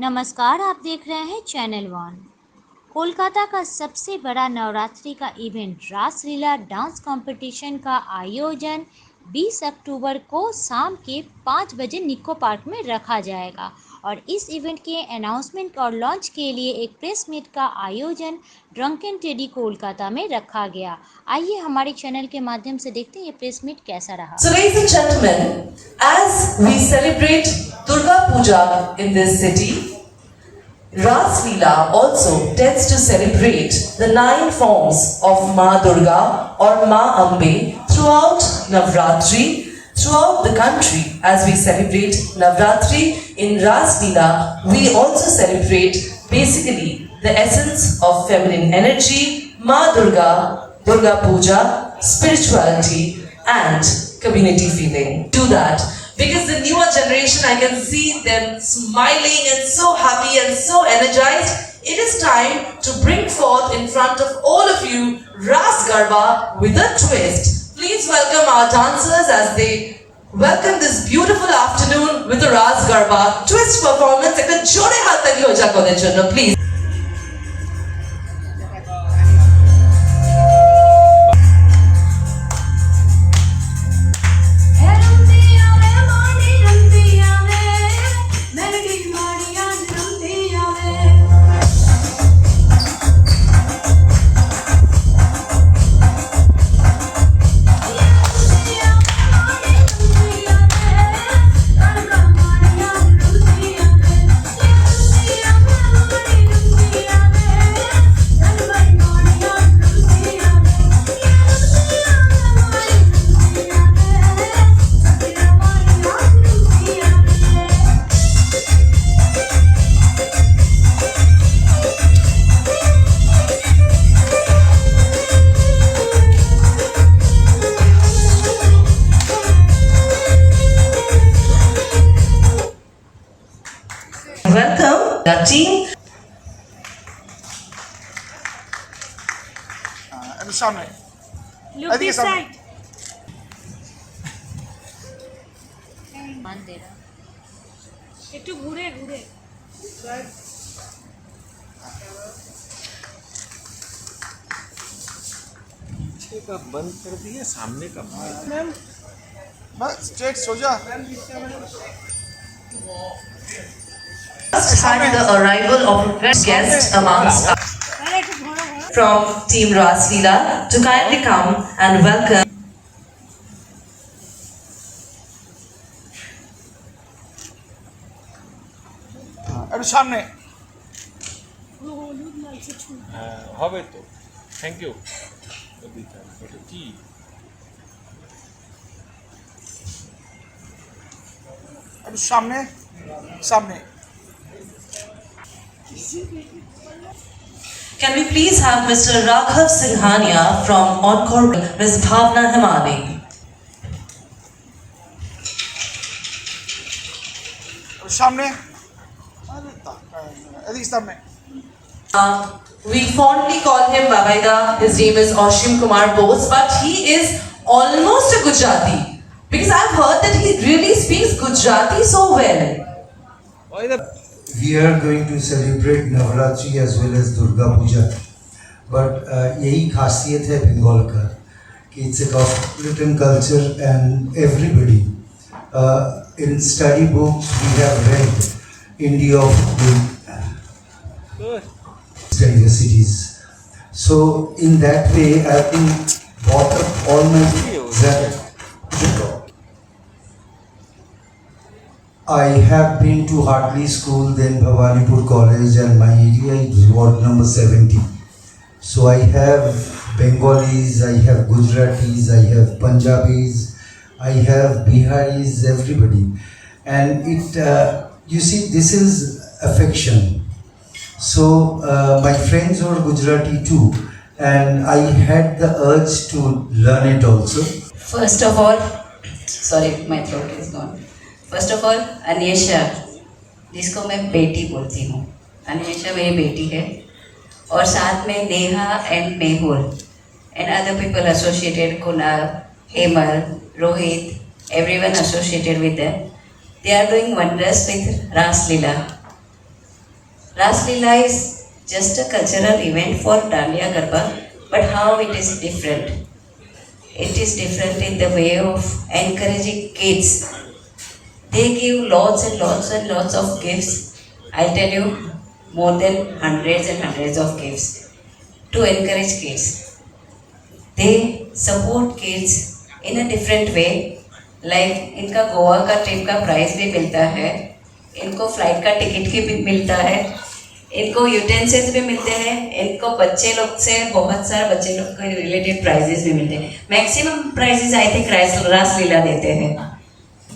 नमस्कार, आप देख रहे हैं चैनल वन। कोलकाता का सबसे बड़ा नवरात्रि का इवेंट रासलीला डांस कंपटीशन का आयोजन 20 अक्टूबर को शाम के 5 बजे निको पार्क में रखा जाएगा और इस इवेंट के अनाउंसमेंट और लॉन्च के लिए एक प्रेस मीट का आयोजन ड्रंकन टेडी कोलकाता में रखा गया। आइए हमारे चैनल के माध्यम से देखते हैं ये प्रेस मीट कैसा रहा। So ladies and gentlemen, as we celebrate Durga Puja in this city, Ras Leela also tends to celebrate the 9 forms of Ma Durga or Ma Ambe throughout Navratri, throughout the country. As we celebrate Navratri in Ras Leela, we also celebrate basically the essence of feminine energy, Ma Durga, Durga Puja, spirituality and community feeling. Do that. Because the newer generation, I can see them smiling and so happy and so energized. It is time to bring forth in front of all of you Ras Garba with a twist. Please welcome our dancers as they welcome this beautiful afternoon with the Ras Garba twist performance. Ekta jore hat tali ho jak oder jonno, please. Welcome the team. And the सामने. Look this side. मान दे रहा একটু ঘুরে ঘুরে पीछे का बंद कर दिया, सामने का बंद। मैम बस स्ट्रेट सो जा. Had the arrival of a guest amongst us from Team Ras Leela to kindly come and welcome. And सामने. হবে তো, থ্যাংক ইউ। এটা কি? And सामने. सामने. Can we please have Mr. Raghav Singhania from Encore, Ms. Bhavna Himani. And सामने. अरे सामने. We fondly call him Babaida. His name is Oshim Kumar Bose, but he is almost a Gujarati because I've heard that he really speaks Gujarati so well. We are going to celebrate Navratri as well as Durga Puja, but यही खासियत है बंगाल का कि it's a cosmopolitan culture and everybody in study books we have read India of the diversities. So in that way I think brought up all my that I have been to Hartley School, then Bhawanipur College, and my area is ward number 70. So I have Bengalis, I have Gujaratis, I have Punjabis, I have Biharis, everybody. And it, you see, this is affection. So my friends are Gujarati too, and I had the urge to learn it also. First of all, sorry, my throat is gone. First of all, अन्येशा, जिसको मैं बेटी बोलती हूँ, अन्येशा मेरी बेटी है, और साथ में Neha and Mehul and other people associated, Kunal, Hemal, Rohit, everyone associated with them. They are doing wonders with Ras Leela. Raslila is just a cultural event for Dandiya Garba, but how it is different? It is different in the way of encouraging kids. They give lots and lots and lots of gifts. I'll tell you, more than hundreds and hundreds of gifts to encourage kids. They support kids in a different way. Like इनका गोवा का trip का price भी मिलता है, इनको flight का ticket भी मिलता है, इनको यूटेंसिल्स भी मिलते हैं, इनको बच्चे लोग से बहुत सारे बच्चे लोग के रिलेटेड प्राइजेस भी मिलते हैं. Maximum prizes I think Raasleela देते हैं.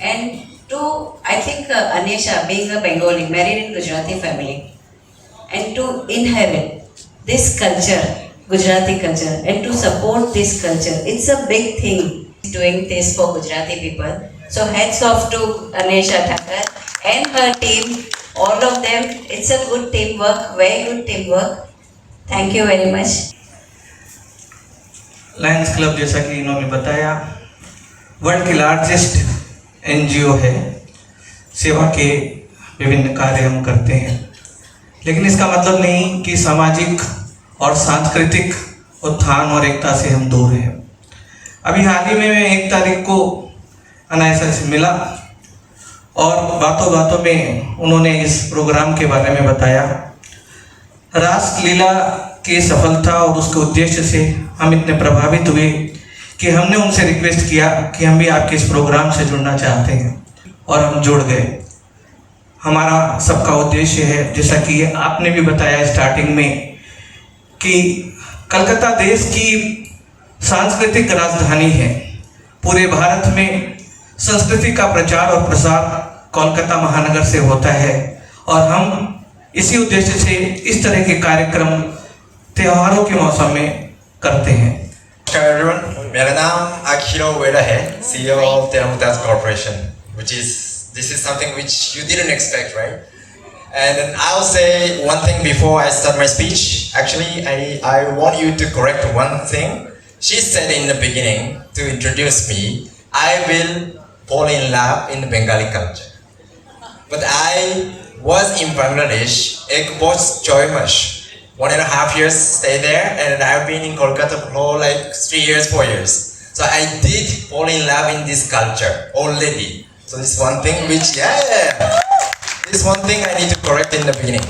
And too I think Anisha being a Bengali married in Gujarati family and to inherit this culture, Gujarati culture, and to support this culture, it's a big thing doing this for Gujarati people. So hats off to Anisha Thakkar and her team. All of them, it's a good teamwork, very good teamwork. Thank you very much. Lions club, जैसा कि इन्होंने बताया, world की largest NGO है. सेवा के विभिन्न कार्य हम करते हैं, लेकिन इसका मतलब नहीं कि सामाजिक और सांस्कृतिक उत्थान और एकता से हम दूर हैं. अभी हाल ही में मैं 1 तारीख को अनायसा से मिला और बातों बातों में उन्होंने इस प्रोग्राम के बारे में बताया. रासलीला की सफलता और उसके उद्देश्य से हम इतने प्रभावित हुए कि हमने उनसे रिक्वेस्ट किया कि हम भी आपके इस प्रोग्राम से जुड़ना चाहते हैं, और हम जुड़ गए. हमारा सबका उद्देश्य है, जैसा कि आपने भी बताया स्टार्टिंग में, कि कलकत्ता देश की सांस्कृतिक राजधानी है. पूरे भारत में संस्कृति का प्रचार और प्रसार कोलकाता महानगर से होता है, और हम इसी उद्देश्य से इस तरह के कार्यक्रम त्योहारों के मौसम में करते हैं. नमस्कार एवरीवन, मेरा नाम अखिलो वेदा है, CEO of Teramutaz Corporation, this is something which you didn't expect, right? And then I'll say one thing before I start my speech. Actually, I want you to correct one thing. She said in the beginning to introduce me, I will fall in love in the Bengali culture. But I was in Bangladesh, ek bahut joy mash. 1.5 years stay there, and I've been in Kolkata for like 3 years, 4 years. So I did fall in love in this culture already. So this one thing which, this one thing I need to correct in the beginning.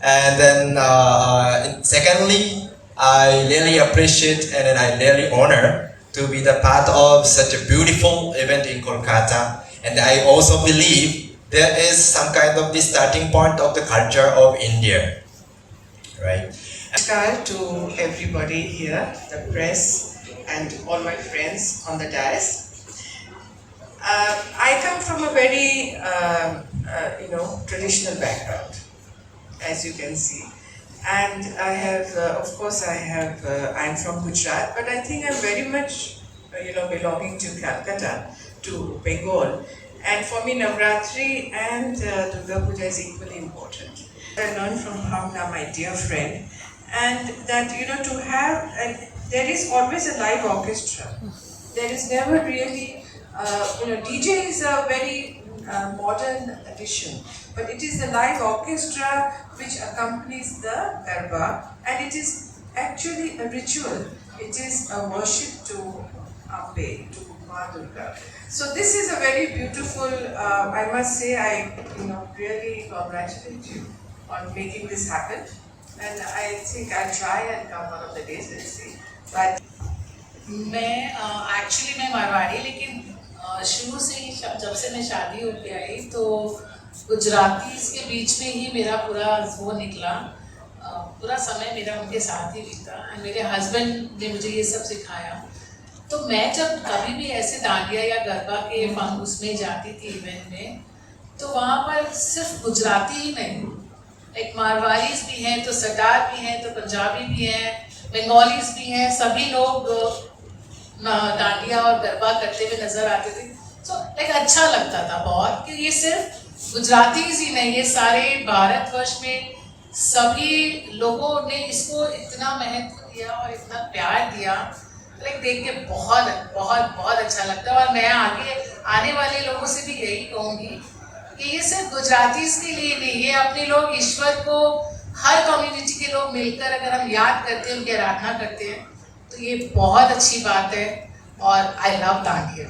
And then secondly, I really appreciate and then I really honor to be the part of such a beautiful event in Kolkata. And I also believe there is some kind of the starting point of the culture of India, right? Namaskar to everybody here, the press and all my friends on the dais. I come from a very, traditional background, as you can see. And I have, of course, I'm from Gujarat, but I think I'm very much, belonging to Calcutta, to Bengal. And for me, Navratri and Durga Puja is equally important. I learned from Bhavna, my dear friend, and that, to have, there is always a live orchestra. There is never really, DJ is a very modern addition, but it is the live orchestra which accompanies the Garba, and it is actually a ritual. It is a worship to Ambe, to Ma Durga. So this is a very beautiful, I must say, I really congratulate you on making this happen. And I think I'll try and come one of the days, let's see. But मैं मारवाड़ी, लेकिन शुरू से ही जब से मैं शादी होके आई तो गुजराती के बीच में ही मेरा पूरा वो निकला. पूरा समय मेरा उनके साथ ही बीता. मेरे हस्बैंड ने मुझे ये सब सिखाया. तो मैं जब कभी भी ऐसे दांडिया या गरबा के उसमें जाती थी इवेंट में, तो वहाँ पर सिर्फ गुजराती ही नहीं, एक मारवाड़ीज भी हैं, तो सरदार भी हैं, तो पंजाबी भी हैं, बंगालीज भी हैं, सभी लोग दांडिया और गरबा करते हुए नजर आते थे. तो अच्छा लगता था बहुत कि ये सिर्फ गुजरातीज ही नहीं, ये सारे भारतवर्ष में सभी लोगों ने इसको इतना महत्व दिया और इतना प्यार दिया. देख के बहुत बहुत बहुत अच्छा लगता है. और मैं आगे आने वाले लोगों से भी यही कहूँगी कि ये सिर्फ गुजरातीज के लिए नहीं, ये अपने लोग ईश्वर को हर कम्युनिटी के लोग मिलकर अगर हम याद करते हैं, उनकी आराधना करते हैं, तो ये बहुत अच्छी बात है। और आई लव दांडिया।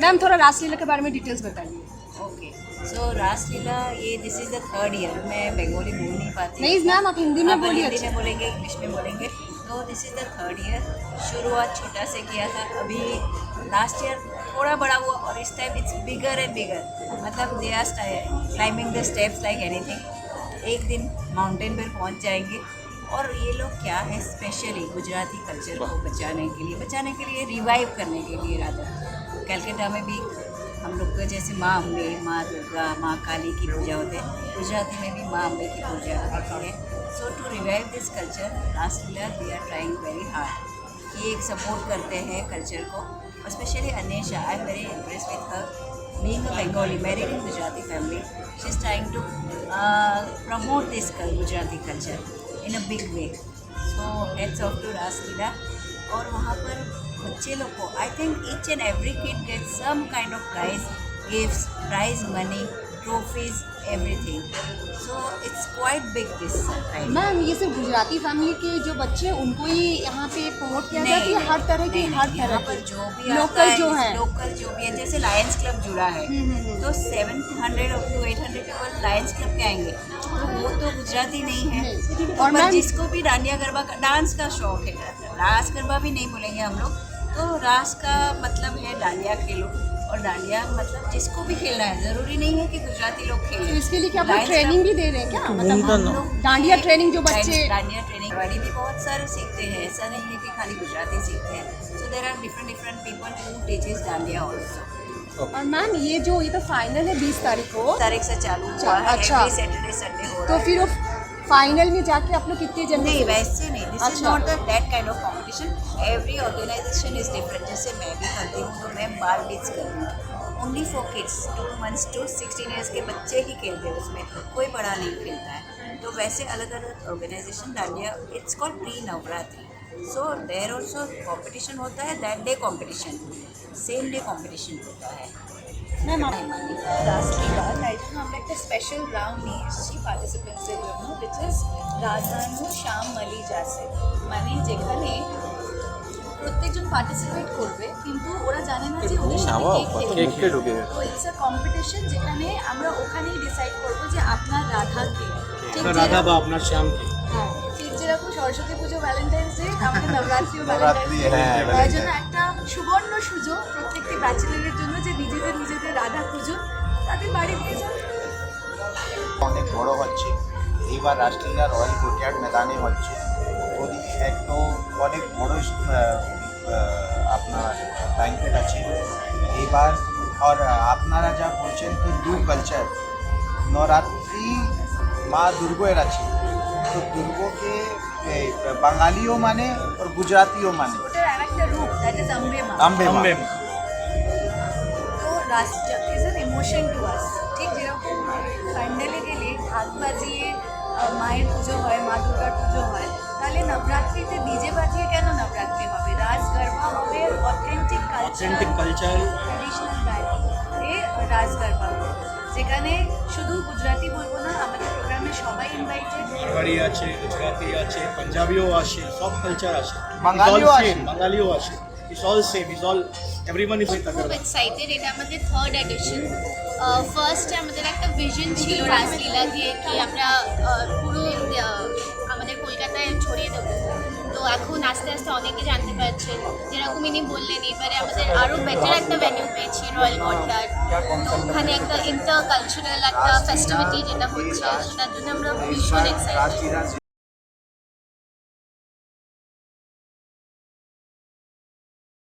मैम थोड़ा रासलीला के बारे में डिटेल्स बताइए। ओके, सो रासलीला ये this is the 3rd year. मैं बंगाली बोल नहीं पाती। नहीं मैम, आप हिंदी में बोलिए। हिंदी में बोलेंगे, इंग्लिश में बोलेंगे। तो this is the 3rd year. शुरुआत छोटा से किया था, अभी लास्ट ईयर थोड़ा बड़ा हुआ और इस time it's bigger and bigger. मतलब they are climbing the steps like anything. एक दिन माउंटेन पर पहुंच जाएंगे। और ये लोग क्या है, स्पेशली गुजराती कल्चर को बचाने के लिए रिवाइव करने के लिए राधा कलकत्ता में भी हम लोग को जैसे माँ अम्बे, माँ दुर्गा, माँ काली की पूजा होते हैं, गुजराती में भी माँ अम्बे की पूजा होती है। So to revive this culture Raslila they are trying very hard कि एक सपोर्ट करते हैं कल्चर को। और specially Anesha, I am very impress with her being a Bengali married in Gujarati family. She is trying to promote this Gujarati culture in a big way. So heads off to Raslila. और वहाँ पर बच्चे लोग को I think each and every kid get some kind of prize, gifts, prize money, trophies, everything. So it's quite big this time. Ma'am ये सिर्फ Gujarati family के जो बच्चे हैं उनको ही यहाँ पे प्रमोट किया जाता है, हर तरह के जो भी लोकल जो है, लोकल जो भी है, जैसे लायंस क्लब जुड़ा है तो 700 to 800 पीपल लायंस क्लब के आएंगे, तो वो तो गुजराती नहीं है। और पर जिसको भी डांडिया गरबा का डांस का शौक है, रास गरबा भी नहीं बोलेंगे हम लोग, तो रास का मतलब है डांडिया खेलो। और डांडिया मतलब जिसको भी खेलना है, जरूरी नहीं है कि गुजराती लोग खेलें। तो इसके लिए क्या आप ट्रेनिंग भी दे रहे हैं क्या? मतलब डांडिया ट्रेनिंग जो बच्चे डांडिया ट्रेनिंग वाली भी बहुत सारे सीखते हैं, ऐसा नहीं है कि खाली गुजराती सीखते हैं। So there are different people who teaches dandiya also. और मैम ये तो फाइनल है 20 तारीख को, तारीख से चालू हुआ है। अच्छा, सैटरडे संडे हो रहा तो है। फिर वो फाइनल में जाके आप लोग कितने जन? नहीं वैसे नहीं, this is not that kind of competition. Every organization is different. जैसे मैं भी करती हूँ तो मैं बाल बीच कर रही हूँ, only for kids 2 months to 16 years के बच्चे ही खेलते हैं, उसमें कोई बड़ा नहीं खेलता है। तो वैसे अलग अलग organization dandiya, it's called pre Navratri. So there also competition होता है, that day competition, same day competition होता है। मैम Raslila, আমরা একটা স্পেশাল রাউন্ড নিয়ে এসেছি পার্টিসিপেন্টসদের জন্য, which is রাধানু শ্যাম মালি জাসে, মানে যেখানে প্রত্যেকজন পার্টিসিপেট করবে কিন্তু ওরা জানে না যে ওদের সাথে কে খেলবে। তো ইটস আ কম্পিটিশন যেখানে আমরা ওখানেই ডিসাইড করবো যে আপনার রাধা কে, ঠিক রাধা বা আপনার শ্যাম কে। হ্যাঁ, ঠিক যেরকম সরস্বতী পুজো, ভ্যালেন্টাইন্স ডে, আমাদের নবরাত্রিও ভ্যালেন্টাইন্স ডে, তার জন্য একটা সুবর্ণ সুযোগ প্রত্যেকটি ব্যাচেলারের জন্য যে নিজেদের রাধা খুঁজুন, তাদের বাড়ি দিয়ে যান। অনেক বড় হচ্ছে এইবার রাসলীলা রয়্যাল কোর্টইয়ার্ড ময়দানে হচ্ছে। ওই একদম অনেক বড় আপনার ব্যাংকেট আছে এইবার আর আপনারা যা বলছেন কি দু কালচার নবরাত্রি মা দুর্গের আছে তো দুর্গকে বাঙালিও মানে আর গুজরাটিও মানে ওটার আরেকটা রূপ দ্যাট ইজ আম্বে মা আম্বে মা তো রাষ্ট্র is an emotion to us ঠিক যেরকম প্যান্ডেলে গেলে ঢাক বাজিয়ে মায়ের পুজো হয় মা দুর্গার পুজো হয় তাহলে নবরাত্রিতে ডিজে বাজিয়ে কেন নবরাত্রি হবে রাস গরবা হবে অথেন্টিক কালচার ট্র্যাডিশনাল গান এ রাস গরবা যেখানে শুধু গুজরাটি বলবো না আমাদের প্রোগ্রামে সবাই ইনভাইটেড মারওয়াড়ি আছে গুজরাটি আছে পাঞ্জাবিও আছে সব কালচার আছে বাঙালিও আছে it's all same it's all everyone is খুব এক্সাইটেড এটা আমাদের থার্ড এডিশন ফার্স্টে আমাদের একটা ভিশন ছিল রাসলীলা দিয়ে কি আমরা পুরো আমাদের কলকাতায় ছড়িয়ে দেবো তো এখন আস্তে আস্তে অনেকে জানতে পারছেন যেরকম ইনি বললেন এবারে আমাদের আরও বেটার একটা ভেন্যু পেয়েছি রয়্যাল কোর্টইয়ার্ড তো ওখানে একটা ইন্টার কালচারাল একটা ফেস্টিভিটি যেটা হচ্ছে সেটার জন্য আমরা ভীষণ এক্সাইটেড